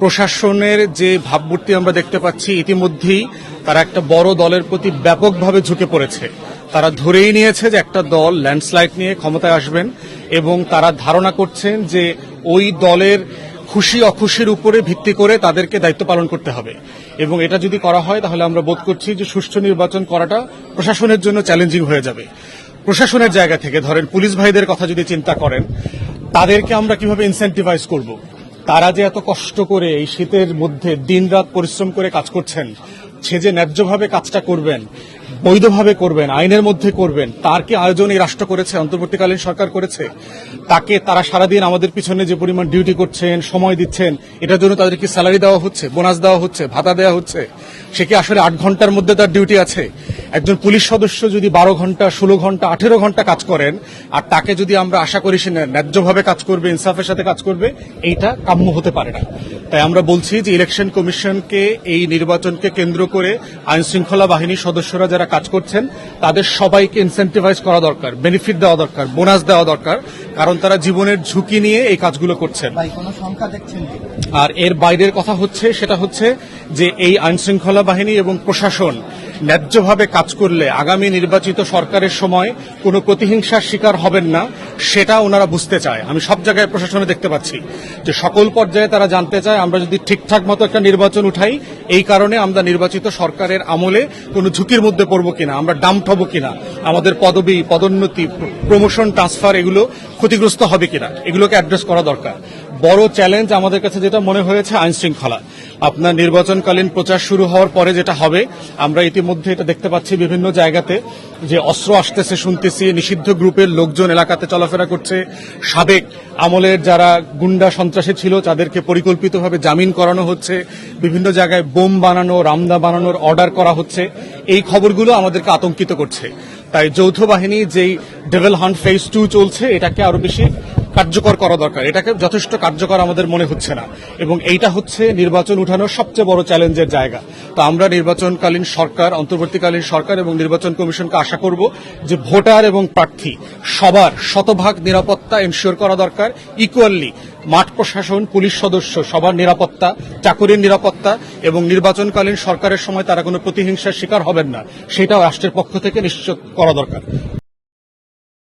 প্রশাসনের যে ভাবমূর্তি আমরা দেখতে পাচ্ছি, ইতিমধ্যেই তারা একটা বড় দলের প্রতি ব্যাপকভাবে ঝুঁকে পড়েছে। তারা ধরেই নিয়েছে যে একটা দল ল্যান্ডস্লাইড নিয়ে ক্ষমতায় আসবেন এবং তারা ধারণা করছেন যে ওই দলের খুশি অখুশির উপরে ভিত্তি করে তাদেরকে দায়িত্ব পালন করতে হবে। এবং এটা যদি করা হয় তাহলে আমরা বোধ করছি যে সুষ্ঠু নির্বাচন করাটা প্রশাসনের জন্য চ্যালেঞ্জিং হয়ে যাবে। প্রশাসনের জায়গা থেকে ধরেন পুলিশ ভাইদের কথা যদি চিন্তা করেন, তাদেরকে আমরা কিভাবে ইনসেন্টিভাইজ করব? তারা যে এত কষ্ট করে এই শীতের মধ্যে দিনরাত পরিশ্রম করে কাজ করছেন, সে যে ন্যায্যভাবে কাজটা করবেন, বৈধভাবে করবেন, আইনের মধ্যে করবেন, তার কি আয়োজন এই রাষ্ট্র করেছে, অন্তর্বর্তীকালীন সরকার করেছে? তাকে তারা সারাদিন আমাদের পিছনে যে পরিমাণ ডিউটি করছেন, সময় দিচ্ছেন, এটার জন্য তাদেরকে স্যালারি দেওয়া হচ্ছে, বোনাস দেওয়া হচ্ছে, ভাতা দেওয়া হচ্ছে? সে কি আসলে 8 ঘন্টার মধ্যে তার ডিউটি আছে? একজন পুলিশ সদস্য যদি 12 ঘন্টা, 16 ঘন্টা, 18 ঘন্টা কাজ করেন, আর তাকে যদি আমরা আশা করি সে ন্যায্যভাবে কাজ করবে, ইনসাফের সাথে কাজ করবে, এইটা কাম্য হতে পারে না। তাই আমরা বলছি যে ইলেকশন কমিশনকে এই নির্বাচনকে কেন্দ্র করে আইন শৃঙ্খলা বাহিনীর সদস্যরা যারা কাজ করছেন তাদের সবাইকে ইনসেন্টিভাইজ করা দরকার, বেনিফিট দেওয়া দরকার, বোনাস দেওয়া দরকার, কারণ তারা জীবনের ঝুঁকি নিয়ে এই কাজগুলো করছেন। আর এর বাইরের কথা হচ্ছে সেটা হচ্ছে যে এই আইন শৃঙ্খলা বাহিনী এবং প্রশাসন ন্যায্যভাবে কাজ করলে আগামী নির্বাচিত সরকারের সময় কোনো প্রতিহিংসার শিকার হবেন না, সেটা ওনারা বুঝতে চায়। আমি সব জায়গায় প্রশাসনে দেখতে পাচ্ছি যে সকল পর্যায়ে তারা জানতে চায় আমরা যদি ঠিকঠাক মতো একটা নির্বাচন উঠাই, এই কারণে আমরা নির্বাচিত সরকারের আমলে কোনো ঝুঁকির মধ্যে পড়ব কিনা, আমরা ডাম্প হব কিনা, আমাদের পদবি, পদোন্নতি, প্রমোশন, ট্রান্সফার এগুলো ক্ষতিগ্রস্ত হবে কিনা, এগুলোকে অ্যাড্রেস করা দরকার। বড় চ্যালেঞ্জ আমাদের কাছে যেটা মনে হয়েছে আইন শৃঙ্খলা। আপনার নির্বাচনকালীন প্রচার শুরু হওয়ার পরে যেটা হবে, আমরা ইতিমধ্যে এটা দেখতে পাচ্ছি বিভিন্ন জায়গাতে যে অস্ত্র আসতেছে শুনতেছি, নিষিদ্ধ গ্রুপের লোকজন এলাকাতে চলাফেরা করছে, সাবেক আমলের যারা গুন্ডা সন্ত্রাসী ছিল তাদেরকে পরিকল্পিতভাবে জামিন করানো হচ্ছে, বিভিন্ন জায়গায় বোম বানানো, রামদা বানানোর অর্ডার করা হচ্ছে। এই খবরগুলো আমাদেরকে আতঙ্কিত করছে। তাই যৌথ বাহিনী যেই ডেভিল হান্ট ফেজ 2 চলছে, এটাকে আরো বেশি কার্যকর করা দরকার। এটাকে যথেষ্ট কার্যকর আমাদের মনে হচ্ছে না, এবং এইটা হচ্ছে নির্বাচন উঠানোর সবচেয়ে বড় চ্যালেঞ্জের জায়গা। তো আমরা নির্বাচনকালীন সরকার, অন্তর্বর্তীকালীন সরকার এবং নির্বাচন কমিশনকে আশা করব যে ভোটার এবং প্রার্থী সবার শতভাগ নিরাপত্তা এনশিওর করা দরকার। ইকুয়ালি মাঠ প্রশাসন, পুলিশ সদস্য সবার নিরাপত্তা, চাকুরির নিরাপত্তা, এবং নির্বাচনকালীন সরকারের সময় তারা কোনো প্রতিহিংসার শিকার হবেন না, সেটাও রাষ্ট্রের পক্ষ থেকে নিশ্চিত করা দরকার।